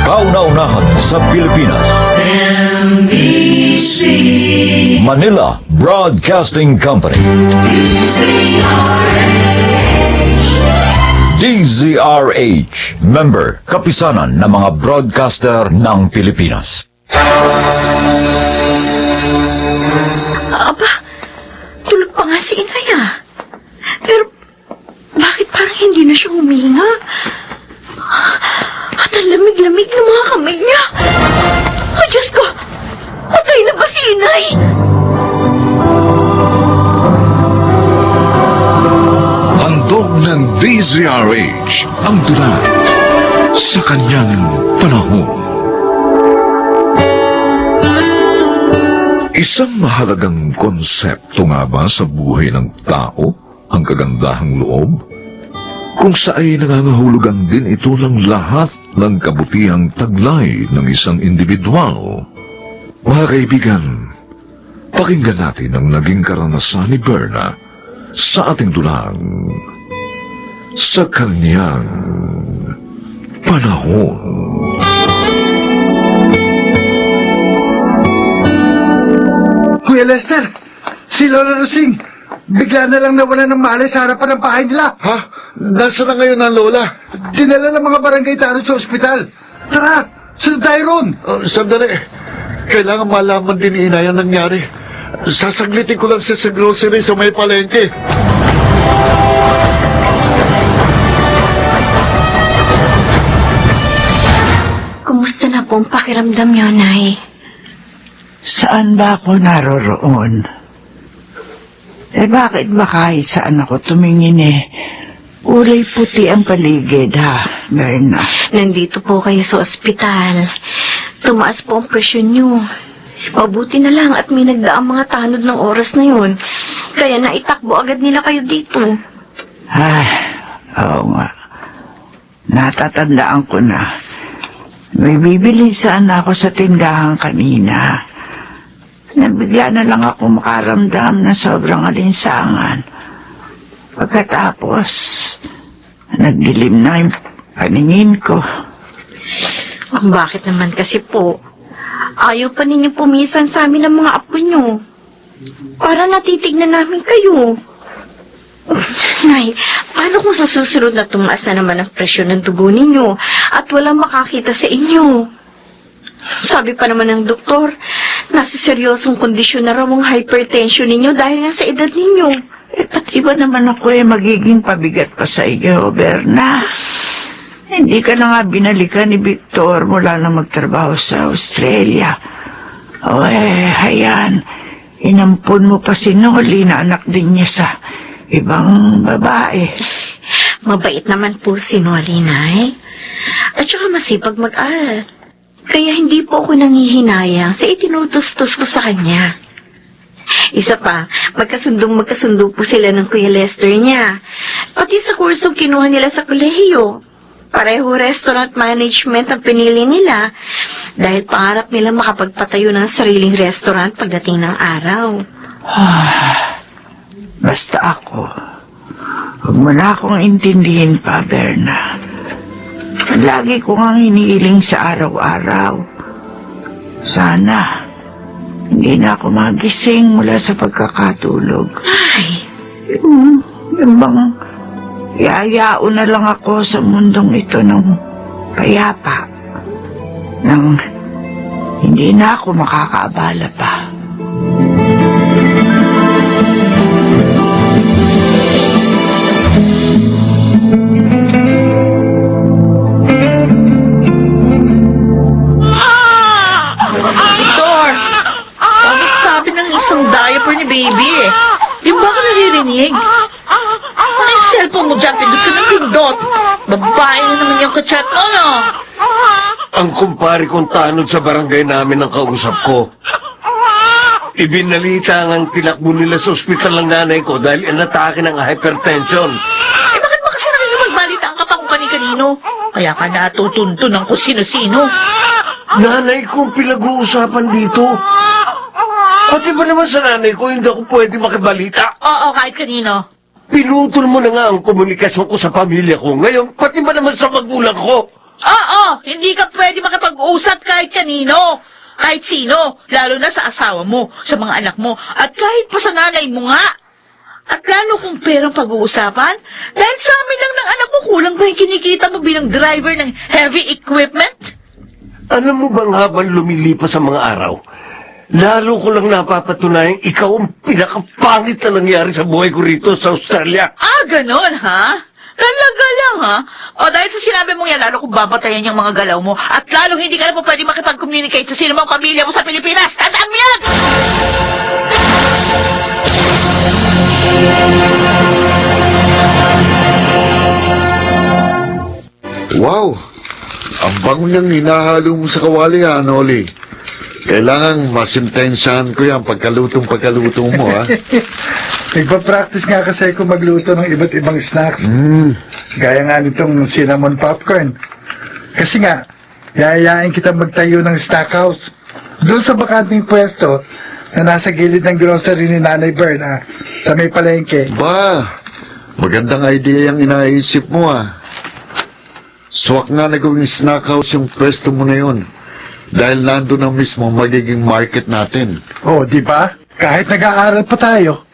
Kauna-unahan sa Pilipinas. NBC Manila Broadcasting Company. DZRH, member, kapisanan ng mga broadcaster ng Pilipinas. Aba, tulog pa nga si Inay ah. Pero, bakit parang hindi na siya huminga? At ang lamig-lamig ng mga kamay niya. Oh, Diyos ko! Patay na ba si Inay? Handog ng DZRH ang dulan sa kanyang panahon. Isang mahalagang konsepto nga ba sa buhay ng tao ang kagandahang loob? Kung sa ay nangangahulugan din ito ng lahat ng kabutihang taglay ng isang individual. Mga kaibigan, pakinggan natin ang naging karanasan ni Berna sa ating dulang sa kanyang panahon. Kuya Lester, si Lola Rosing, bigla na lang nawala ng malay sa harapan ng bahay nila. Ha? Nasaan na ngayon ang lola? Dinala ng mga barangay tanod sa ospital. Tara, sunod tayo ron. Sandali. Kailangan malaman din ni Inay ang nangyari. Sasaglitin ko lang siya sa grocery sa may palengke. Kumusta na po ang pakiramdam niyo, Nay? Saan ba ako naroroon? Bakit ba kahit saan ako tumingin kulay puti ang paligid, ha, Berna? Nandito po kayo sa ospital. Tumaas po ang presyon niyo. Mabuti na lang at may nagdaang mga tanod ng oras na yun. Kaya naitakbo agad nila kayo dito. Oo nga. Natatandaan ko na. May bibili sana ako sa tindahan kanina. Nabigla na lang ako makaramdam na sobrang alinsangan. Pagkatapos, nagdilim na yung paningin ko. Kung bakit naman kasi po, ayaw pa ninyo pumisan sa amin ng mga apo nyo. Para natitignan namin kayo. Nay, paano kung sa susunod na tumaas na naman ang presyon ng dugo ninyo at walang makakita sa inyo? Sabi pa naman ng doktor, nasa seryosong kondisyon na raw ang hypertension ninyo dahil nga sa edad ninyo. Ba't iba naman ako magiging pabigat pa sa iyo, Berna? Hindi ka na nga binalikan ni Victor mula na magtrabaho sa Australia. Hayan, inampun mo pa si Noli na anak din niya sa ibang babae. Mabait naman po si Noli, Nay. At saka masipag mag-aral. Kaya hindi po ako nangihinayang sa itinutustos ko sa kanya. Isa pa, magkasundo po sila ng Kuya Lester niya. Pati sa kursong kinuha nila sa kolehiyo. Pareho restaurant management ang pinili nila dahil pangarap nila makapagpatayo ng sariling restaurant pagdating ng araw. Basta ako, huwag mo na akong intindihin pa, Berna. Lagi ko nga hinihiling sa araw-araw. Sana, hindi na ako magising mula sa pagkakatulog. Ay, Yung bang iayaon na lang ako sa mundong ito ng payapa. Nang hindi na ako makakaabala pa. Victor! Bakit sabi ng isang diaper ni baby Di ba ka naririnig? Ano yung cellphone mo dyan? Pindot ka ng pindot. Babae na naman yung kachat mo, no? Ang kumpare kong tanod sa barangay namin ang kausap ko. Ibinalita ang tinakbo nila sa ospital ng nanay ko dahil inatake ng hypertension. Bakit ba kasi nakikipagbalita ang kapag kani-kanino? Kaya ka natutuntun ng kung sino-sino. Nanay ko pinag-uusapan dito. Pati ba naman sa nanay ko hindi ako pwede makibalita? Oo, kahit kanino. Pinutol mo na nga ang komunikasyon ko sa pamilya ko. Ngayon, pati ba naman sa magulang ko? Oo, hindi ka pwede makipag-usap kahit kanino. Kahit sino, lalo na sa asawa mo, sa mga anak mo, at kahit pa sa nanay mo nga. At lalo kung perang pag-uusapan, dahil sa amin lang ng anak mo, kulang ba yung kinikita mo bilang driver ng heavy equipment? Alam mo bang habang lumilipas ang mga araw, lalo ko lang napapatunayang ikaw ang pinakapangit na nangyari sa buhay ko rito sa Australia. Ah, ganon, ha? Talaga lang, ha? O dahil sa sinabi mo yan, lalo kong babatayan yung mga galaw mo, at lalo hindi ka na po pwede makipag-communicate sa sino mang pamilya mo sa Pilipinas. Tandaan mo yan! Wow! Ang bango niyang hinahalo mo sa kawali, ha, Noli? Kailangan masintensahan ko yan pagkalutong mo, ha? Nagpa-practice nga kasi ako magluto ng iba't ibang snacks. Gaya nga nitong cinnamon popcorn. Kasi nga, yayayain kita magtayo ng snack house. Doon sa bakanting pwesto na nasa gilid ng grocery ni Nanay Berna sa may palengke. Ba, magandang idea yung inaisip mo, ha? Swak nga na gawing snack house yung pwesto mo na yun. Dahil nandun ang mismo magiging market natin. Oh, di ba? Kahit nag-aaral pa tayo,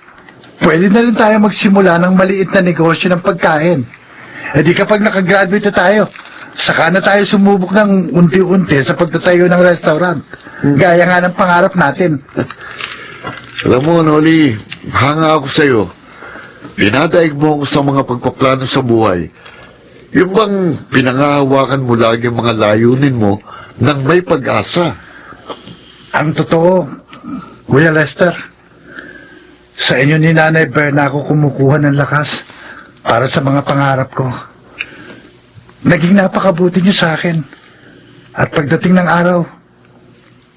pwede na rin tayo magsimula ng maliit na negosyo ng pagkain. E di kapag nakagraduate na tayo, saka na tayo sumubok ng unti-unti sa pagtatayo ng restaurant. Gaya nga ng pangarap natin. Alam mo, Noli, hanga ako sa'yo. Dinadaig mo ako sa mga pagpaplano sa buhay. Yung bang pinangahawakan mo lagi ang mga layunin mo nang may pag-asa. Ang totoo, Kuya Lester, sa inyo ni Nanay Berna ako kumukuha ng lakas para sa mga pangarap ko. Naging napakabuti niyo sa akin. At pagdating ng araw,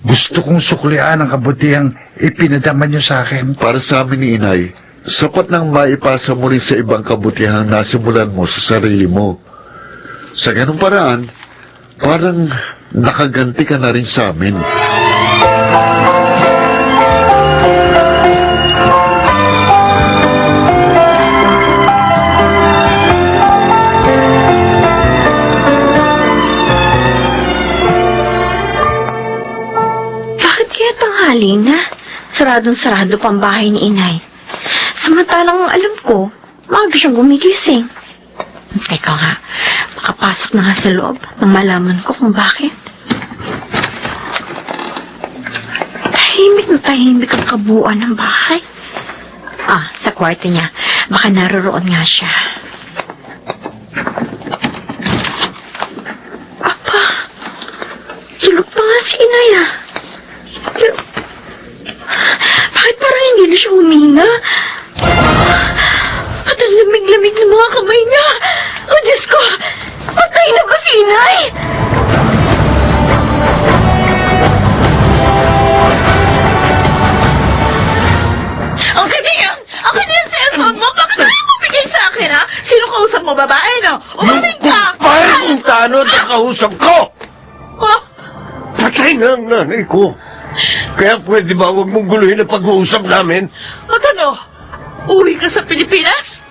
gusto kong suklian ang kabutihang ipinadama niyo sa akin. Para sa amin ni Inay, sapat nang maipasa mo rin sa ibang kabutihang nasimulan mo sa sarili mo. Sa ganung paraan, parang nakaganti ka na rin sa amin. Bakit kaya tanghali na? Saradong-sarado pang bahay ni Inay. Samantalang alam ko, maaga siyang gumigising. Teka nga, makapasok na nga sa loob nang malaman ko kung bakit. Tahimik ang kabuuan ng bahay. Ah, sa kwarto niya. Baka naroroon nga siya. Apa, tulog pa nga si Inay ah. Pero, bakit parang hindi na siya huminga? At ang lamig-lamig ng mga kamay niya. Oh, Diyos ko! Patay na ba si Inay? Ang kaibigan! Ang kanyang cellphone mo! Bakit ayaw mo bigay sa akin, ha? Sino kausap mo, babae, no? Umating ka! Kumpare kung taano na kausap ko! Oh, Patay na ang nanay ko. Kaya pwede ba huwag mong guluhin ang pag-uusap namin? at ano? Uwi ka sa Pilipinas?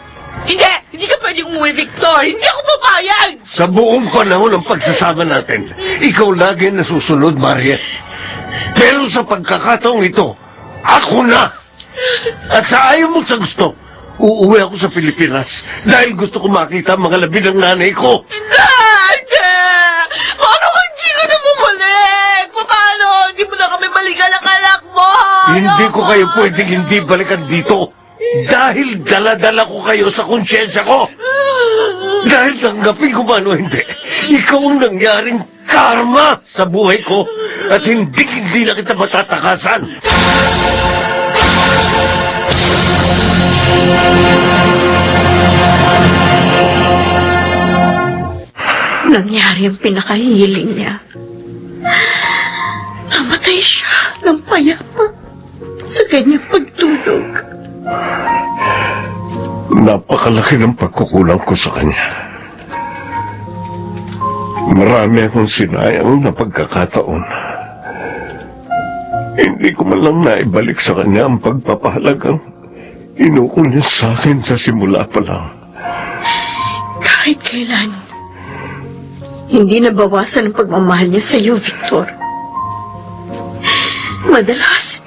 Hindi ka pwedeng umuwi, Victor. Hindi ako papayag. Sa buong panahon ng pagsasama natin, ikaw lagi nasusunod, Mariette. Pero sa pagkakataong ito, ako na! At sa ayaw mo sa gusto, uuwi ako sa Pilipinas dahil gusto ko makita ang mga labi ng nanay ko. Hindi! Paano kung hindi ka na bumalik? Paano? Hindi mo na kami balikan ang anak mo. Hindi ko kayo pwedeng hindi balikan dito. Dahil dala-dala ko kayo sa konsyensya ko. Dahil tanggapin ko man o hindi, ikaw ang nangyaring karma sa buhay ko at hindi na kita matatakasan. Nangyari ang pinakahiling niya. Namatay siya ng payapa sa kanyang pagtulog. Napakalaki ng pagkukulang ko sa kanya. Marami akong sinayang na pagkakataon. Hindi ko man lang naibalik sa kanya ang pagpapahalagang Inukol niya sa akin sa simula pa lang. Kahit kailan, hindi nabawasan ang pagmamahal niya sa iyo, Victor. Madalas,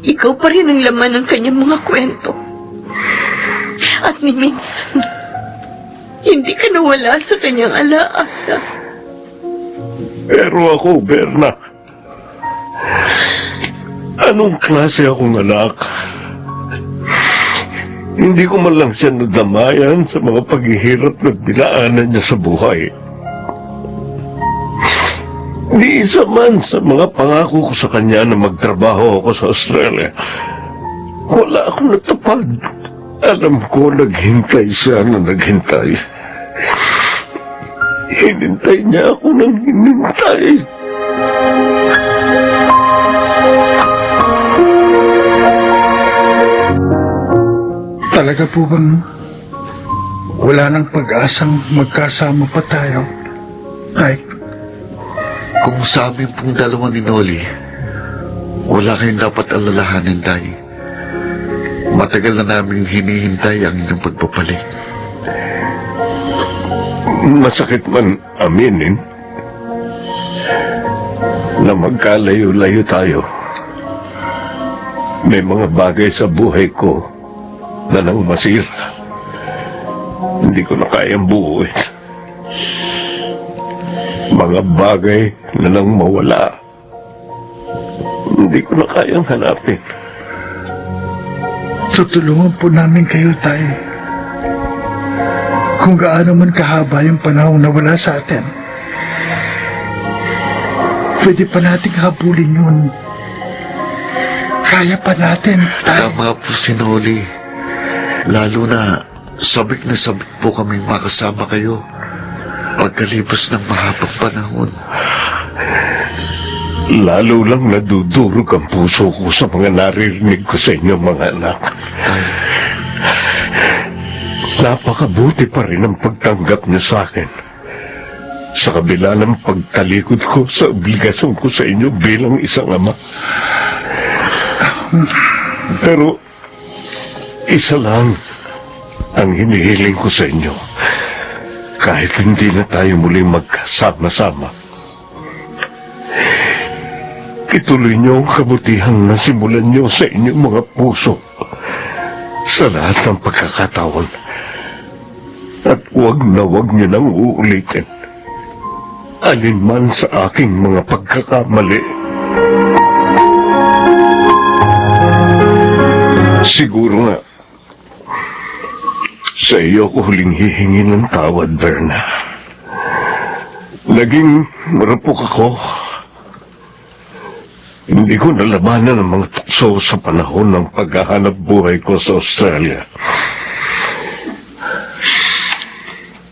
ikaw pa rin ang laman ng kanyang mga kwento. At ni minsan, hindi ka nawala sa kanyang alaala. Pero ako, Berna, anong klase akong anak? Hindi ko man lang siya nadamayan sa mga paghihirap na dinaanan niya sa buhay. Di isa man sa mga pangako ko sa kanya na magtrabaho ako sa Australia. Wala akong natupad. Alam ko naghintay siya na naghintay. Hinintay niya ako ng hinintay. Talaga po bang wala nang pag-asang magkasama pa tayo? Kahit Kung sa amin pong dalawa ni Noli, wala kayong dapat alalahanin, Day. Matagal na namin hinihintay ang inyong pagpapalik. Masakit man aminin na magkalayo-layo tayo. May mga bagay sa buhay ko na nang masira. Hindi ko na kayang buuin. Mga bagay na nang mawala. Hindi ko na kayang hanapin. tutulungan po namin kayo, Tay. Kung gaano man kahaba yung panahon na wala sa atin, pwede pa nating habulin yun. Kaya pa natin, Tay. Tama po si Noli. Lalo na sabik na sabik po kaming makasama kayo pagkalipas ng mahabang panahon. Lalo lang nadudurog ang puso ko sa mga naririnig ko sa inyo, mga anak. Napakabuti pa rin ang pagtanggap niyo sa akin. Sa kabila ng pagtalikod ko sa obligasyon ko sa inyo bilang isang ama. Pero, isa lang ang hinihiling ko sa inyo. Kahit hindi na tayo muling magkasama-sama, ituloy niyo ang kabutihang nasimulan niyo sa inyong mga puso sa lahat ng pagkakataon. At huwag niyo nang uulitin alinman sa aking mga pagkakamali. Siguro nga, sa iyo ko huling hihingi ng tawad, Berna. Naging marupok ako. Hindi ko nalabanan ang mga tukso sa panahon ng paghahanap buhay ko sa Australia.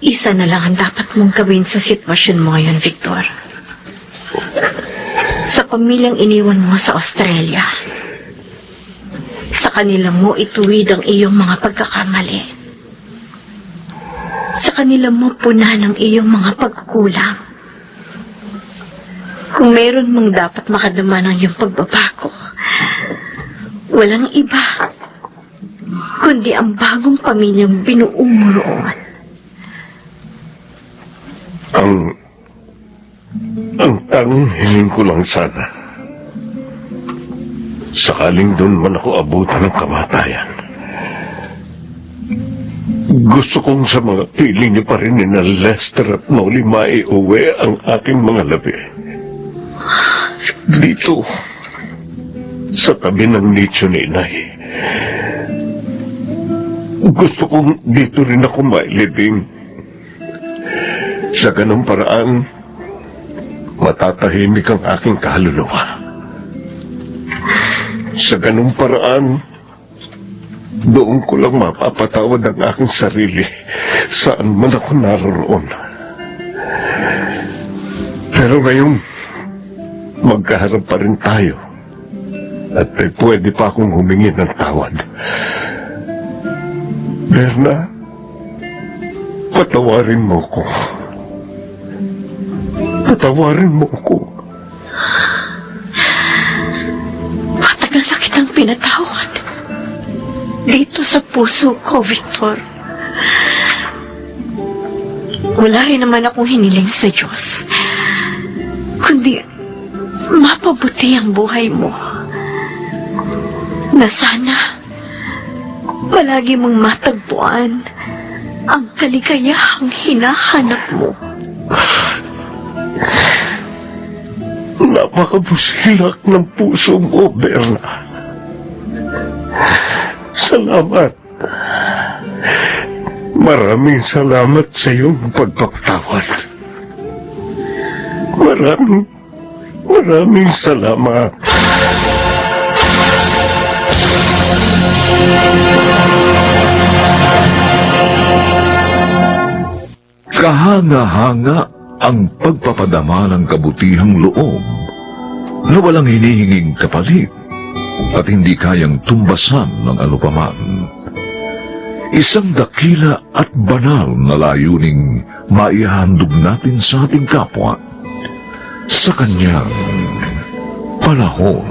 Isa na lang ang dapat mong gawin sa sitwasyon mo ngayon, Victor. Sa pamilyang iniwan mo sa Australia, sa kanila mo ituwid ang iyong mga pagkakamali. Sa kanila mo punan ang iyong mga pagkukulang. Kung meron mong dapat makadama ng iyong pagbabago, walang iba, kundi ang bagong pamilyang binuo mo roon. Ang tanging hiling ko lang sana, sakaling doon man ako abutan ng kamatayan, gusto kong sa mga piling niyo pa rin ni na Lester at Noli maiuwi ang aking mga labi. Dito, sa tabi ng nicho ni Inay. Gusto kong dito rin ako mailibing. Sa ganung paraan, matatahimik ang aking kaluluwa. Sa ganung paraan, doon ko lang mapapatawad ang aking sarili saan man ako naroon. Pero ngayon, magkaharap pa rin tayo at may pwede pa akong humingi ng tawad. Berna, patawarin mo ko. Patawarin mo ko. Matagal na kitang pinatawad. dito sa puso ko, Victor. Wala rin naman akong hiniling sa Diyos, kundi mapabuti ang buhay mo. Na sana palagi mong matagpuan ang kaligayahang hinahanap mo. Napakabusilak ng puso mo, Berna. Salamat. Maraming salamat sa iyong pagpapatawad. Maraming salamat. Kahanga-hanga ang pagpapadama ng kabutihang loob na walang hinihinging kapalit at hindi kayang tumbasan ng anupaman. Isang dakila at banal na layuning maihandog natin sa ating kapwa sa kanyang panahon.